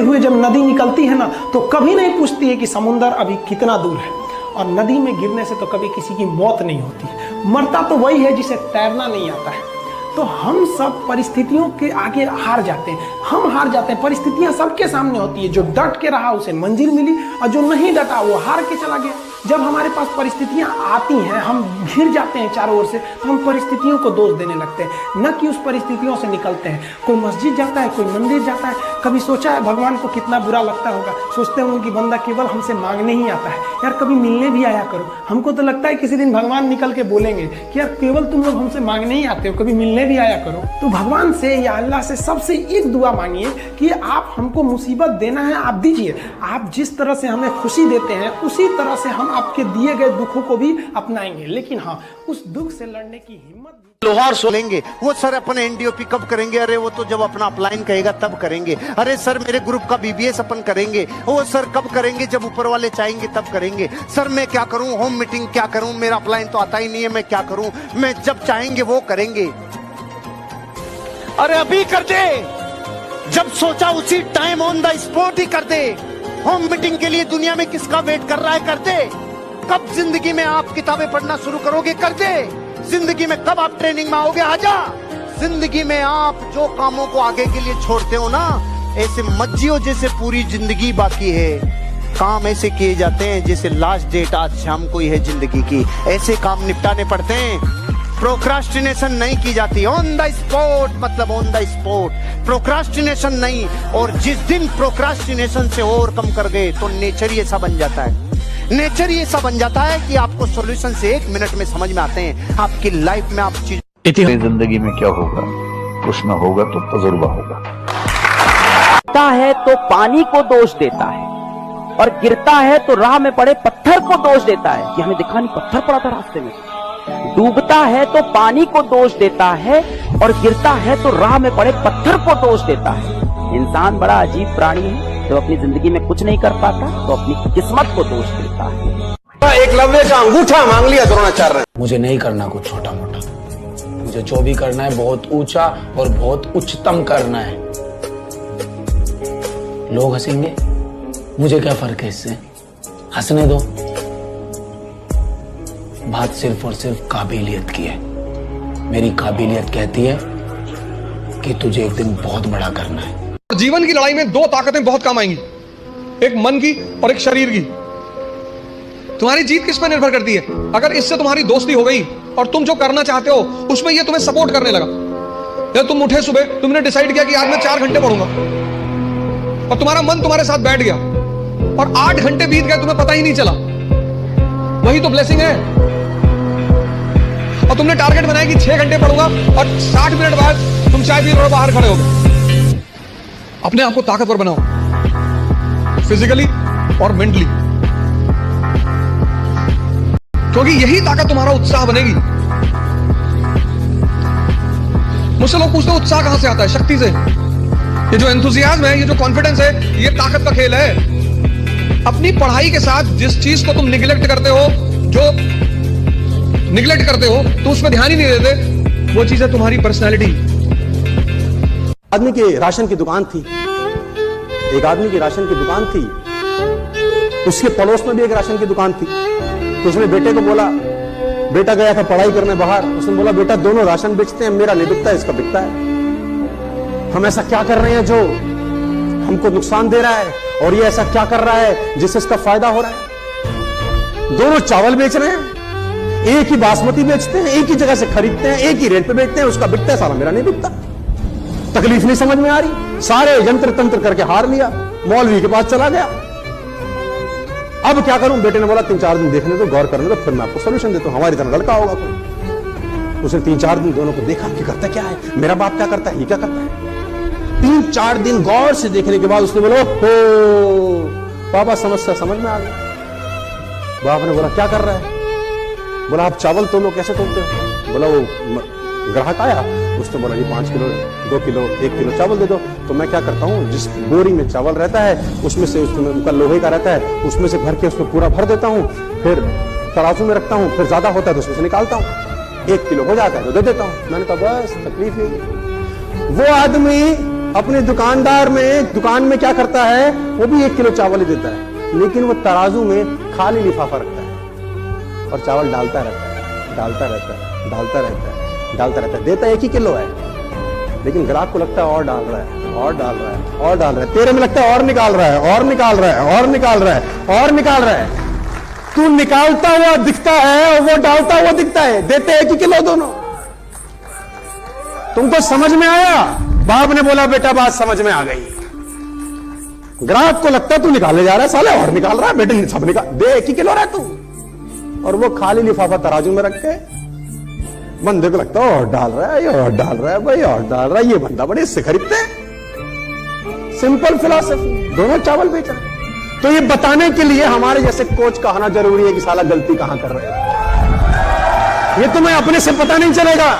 हुए जब नदी निकलती है ना, तो कभी नहीं पूछती है कि समुंदर अभी कितना दूर है। और नदी में गिरने से तो कभी किसी की मौत नहीं होती है, मरता तो वही है जिसे तैरना नहीं आता है। तो हम सब परिस्थितियों के आगे हार जाते हैं, हम हार जाते हैं। परिस्थितियां सबके सामने होती है, जो डट के रहा उसे मंजिल मिली, और जो नहीं डटा वो हार के चला गया। जब हमारे पास परिस्थितियां आती हैं, हम घिर जाते हैं चारों ओर से, तो हम परिस्थितियों को दोष देने लगते हैं, न कि उस परिस्थितियों से निकलते हैं। कोई मस्जिद जाता है, कोई मंदिर जाता है, कभी सोचा है भगवान को कितना बुरा लगता होगा? सोचते होंगे कि बंदा केवल हमसे मांगने ही आता है, यार कभी मिलने भी आया करो। हमको तो लगता है किसी दिन भगवान निकल के बोलेंगे कि यार केवल तुम लोग हमसे मांगने ही आते हो, कभी मिलने भी आया करो। तो भगवान से या अल्लाह से सबसे एक दुआ मांगिए कि आप हमको मुसीबत देना है, आप दीजिए। आप जिस तरह से हमें खुशी देते हैं, उसी तरह से हम आपके दिए गए दुखों को भी अपनाएंगे, लेकिन हाँ, उस दुख से लड़ने की हिम्मत लोहार सोलेंगे। वो सर अपन एनडीओपी कब करेंगे? अरे वो तो जब अपना अपलाइन कहेगा तब करेंगे। अरे सर मेरे ग्रुप का बीबीएस अपन करेंगे। वो सर कब करेंगे? जब ऊपर वाले चाहेंगे तब करेंगे। सर मैं क्या करूं? होम मीटिंग क्या करूं? मेरा अपलाइन तो आता ही नहीं है, मैं क्या करूं? मैं जब चाहेंगे वो करेंगे। अरे अभी कर दे, जब सोचा उसी टाइम ऑन द स्पॉट ही कर दे। होम मीटिंग के लिए दुनिया में किसका वेट कर रहा है? कर दे। कब जिंदगी में आप किताबें पढ़ना शुरू करोगे? कर दे। जिंदगी में कब आप ट्रेनिंग में आओगे? आजा। जिंदगी में आप जो कामों को आगे के लिए छोड़ते हो ना, ऐसे मत जियो जैसे पूरी जिंदगी बाकी है। काम ऐसे किए जाते हैं जैसे लास्ट डेट आज शाम को ही है जिंदगी की। ऐसे काम निपटाने पड़ते हैं। प्रोक्रास्टिनेशन नहीं की जाती, ऑन द स्पॉट, मतलब ऑन द स्पॉट, प्रोक्रास्टिनेशन नहीं। और जिस दिन प्रोक्रास्टिनेशन से ओवरकम कर गए तो नेचर ही ऐसा बन जाता है। नेचर ही ऐसा बन जाता है कि आपको सॉल्यूशन से 1 मिनट में समझ में आते हैं। आपकी लाइफ में आप चीज जिंदगी में क्या होगा, कुछ न होगा तो तजुर्बा होगा। है तो पानी को दोष देता है, और गिरता है तो राह में पड़े पत्थर को दोष देता है कि हमें दिखा नहीं पत्थर पड़ा था रास्ते में। डूबता है तो पानी को दोष देता है, और गिरता है तो राह में पड़े पत्थर को दोष देता है। इंसान बड़ा अजीब प्राणी है, जब अपनी जिंदगी में कुछ नहीं कर पाता तो अपनी किस्मत को दोष देता है। एकलव्य का अंगूठा मांग लिया द्रोणाचार्य ने। मुझे नहीं करना कुछ छोटा मोटा, मुझे जो भी करना है बहुत ऊंचा और बहुत उच्चतम करना है। लोग हंसेंगे, मुझे क्या फर्क है इससे, हंसने दो। बात सिर्फ और सिर्फ काबिलियत की है। मेरी काबिलियत कहती है कि तुझे एक दिन बहुत बड़ा करना है। जीवन की लड़ाई में 2 ताकतें बहुत काम आएंगी, एक मन की और एक शरीर की। तुम्हारी जीत किस पर निर्भर करती है? अगर इससे तुम्हारी दोस्ती हो गई और तुम जो करना चाहते हो उसमें ये तुम्हें सपोर्ट करने लगा, या तुम उठे सुबह, तुमने डिसाइड किया कि आज मैं 4 घंटे पढ़ूंगा, और तुम्हारा मन तुम्हारे साथ बैठ गया और 8 घंटे बीत गए, तुम्हें पता ही नहीं चला। वही तो ब्लेसिंग है। और तुमने टारगेट बनाया कि 6 घंटे पढ़ूंगा, और 60 मिनट बाद तुम चाय पी रहे हो, बाहर खड़े हो गए। अपने आप को ताकतवर बनाओ, फिजिकली और मेंटली, क्योंकि यही ताकत तुम्हारा उत्साह बनेगी। मुझसे लोग पूछते हैं उत्साह कहां से आता है? शक्ति से। ये जो एंथुसियाज्म है, ये जो कॉन्फिडेंस है, ये ताकत का खेल है। अपनी पढ़ाई के साथ जिस चीज को तुम निगलेक्ट करते हो, जो निगलेक्ट करते हो, तो उसमें ध्यान ही नहीं देते, वो चीज है तुम्हारी पर्सनैलिटी। आदमी की राशन की दुकान थी, एक आदमी की राशन की दुकान थी, उसके पड़ोस में भी एक राशन की दुकान थी। तो उसने बेटे को बोला, बेटा गया था पढ़ाई करने बाहर, उसने बोला बेटा दोनों राशन बेचते हैं, मेरा नहीं बिकता है, इसका बिकता है। हम ऐसा क्या कर रहे हैं जो हमको नुकसान दे रहा है, और ये ऐसा क्या कर रहा है जिससे इसका फायदा हो रहा है? दोनों चावल बेच रहे हैं, एक ही बासमती बेचते हैं, एक ही जगह से खरीदते हैं, एक ही रेट पे बेचते हैं, उसका बिकता है, सारा मेरा नहीं बिकता। तकलीफ नहीं समझ में आ रही, सारे यंत्र तंत्र करके हार लिया, मौलवी के पास चला गया। अब क्या करूं? बेटे ने बोला 3-4 दिन देखने दो, गौर करने दो, फिर मैं आपको सोल्यूशन देता हूं, हमारी तरह लड़का होगा कोई। उसने 3-4 दिन दोनों को देखा कि करता क्या है, मेरा बाप क्या करता है, ये क्या करता है। 3-4 दिन गौर से देखने के बाद उसने बोला हो पापा समस्या समझ में आ गई। बाप ने बोला क्या कर रहा है? बोला आप चावल तोलो, कैसे तोलते हो? बोला वो ग्राहक आया, उसने बोला जी 5 किलो, 2 किलो, 1 किलो चावल दे दो। तो मैं क्या करता हूँ, जिस बोरी में चावल रहता है उसमें से, उसमें उनका लोहे का रहता है, उसमें से भर के उसमें पूरा भर देता हूँ, फिर तराजू में रखता हूँ, फिर ज्यादा होता है तो उसमें से निकालता हूँ, 1 किलो हो जाता है तो दे देता हूँ। मैंने कहा बस तकलीफ ही। वो आदमी अपने दुकान में क्या करता है, वो भी 1 किलो चावल ही देता है, लेकिन वो तराजू में खाली लिफाफा रखता है और चावल डालता रहता है, डालता रहता है, डालता रहता है, डालता रहता है। देता 1 ही किलो है, लेकिन ग्राहक को लगता है और डाल रहा है, और डाल रहा है, और डाल रहा है। तेरे में लगता है और निकाल रहा है, और निकाल रहा है, और निकाल रहा है, और निकाल रहा है। तू निकालता हुआ दिखता है और वो डालता हुआ दिखता है। देते 1 ही किलो दोनों। तुमको समझ में आया? बाप ने बोला बेटा बात समझ में आ गई। ग्राहक को लगता है तू निकाले जा रहा है, साले और निकाल रहा है, बेटे सब निकाल दे, 1 ही किलो रहा तू। और वो खाली लिफाफा तराजू में रख के बंदे को लगता है और डाल रहा है, ये और डाल रहा है, भाई और डाल रहा है, ये बंदा बड़े इससे खरीदते हैं। सिंपल फिलॉसफी, दोनों चावल बेच रहे हैं। तो ये बताने के लिए हमारे जैसे कोच का आना जरूरी है कि साला गलती कहां कर रहे हो। ये तुम्हें अपने से पता नहीं चलेगा।